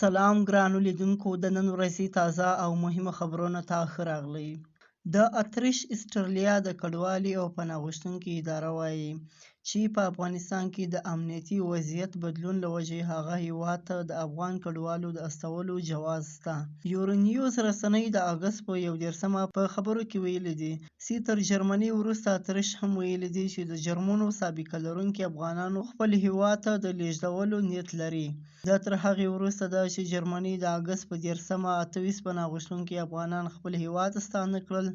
سلام ګرانو لیدونکو، د نن ورځې تازه او مهمه خبرونه ته ښه راغلئ. د اتریش اسټرالیا د کډوالۍ او پناه غوښتونکو اداره وایي چې په افغانستان کې د امنیتي وضعیت بدلون له وجې هغه هیواد ته د افغان کډوالو د استولو جواز شته. یورونیوز رسنۍ د اګست په 11مه په خبرو کې ویلي دي چې تر جرمني وروسته اتریش هم ویلي دي چې د جرمونو سابقه لرونکي افغانانو خپل هیواد ته د لیږدولو نیت لري. دا تر هغې وروسته ده چې جرمني د اګست په 13مه 28 پناه غوښتونکي افغانان خپل هیواد ستانه کړل.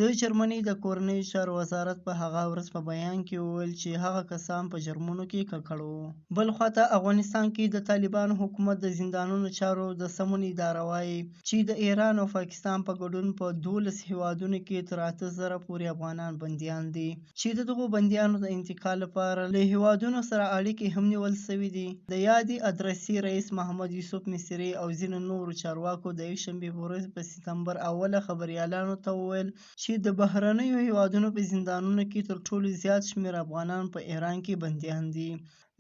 د جرمني د کورنیو چارو وزارت په هغه ورځ په بیان کې وویل چې هغه کسان په جرمونو کې ککړ وو. بل خواته افغانستان کې د طالبانو حکومت د زندانونو چارو د سمون اداره وایي چې د ایران او پاکستان په ګډون په 12 هیوادونو کې تر 8000 پورې افغانان بندیان دي چې د دغو بندیانو د انتقال لپاره له هیوادونو سره اړیکې هم نیول شوي دي. د یادې ادرسې رئیس محمد یوسف مصري او ځینو نورو چارواکو د یکشنبې په ورځ په سپتمبر اوله خبریالانو ته وویل چې د بهرنیو هیوادونو په زندانونو کې تر ټولو زیات شمېر افغانان په ایران کې بندیان دي.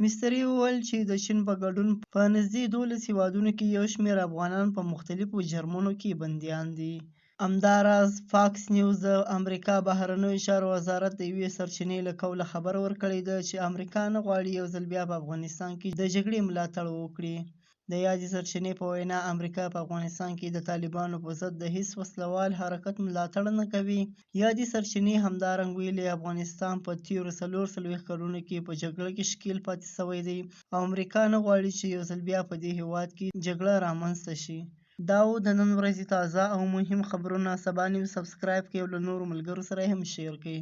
مصري وویل چې د چین په ګډون په نږدې 12 هیوادونو کې یو شمېر افغانان په مختلفو جرمونو کې بندیان دي. همداراز فاکس نیوز د امریکا بهرنیو چارو وزارت د یوې سرچینې له قوله خبر ورکړی ده چې امریکا نه غواړي یو ځل بیا په افغانستان کې د جګړې ملاتړ وکړي. د یادې سرچینې په وینا امریکا په افغانستان کې د طالبانو په ضد د هیڅ وسلوال حرکت ملاتړ نه کوي. یادې سرچینې همدارنګه ویلي افغانستان په تیرو 40 کلونو کې په جګړه کې ښکیل پاتې شوی دی او امریکا نه غواړي چې یو ځل بیا په دې هیواد کې جګړه رامنځته شي. دا و د نن ورځې تازه او مهم خبرونه. سبا نیوز سبسکرایب کړئ او له نورو ملګرو سره هم شیر کړئ.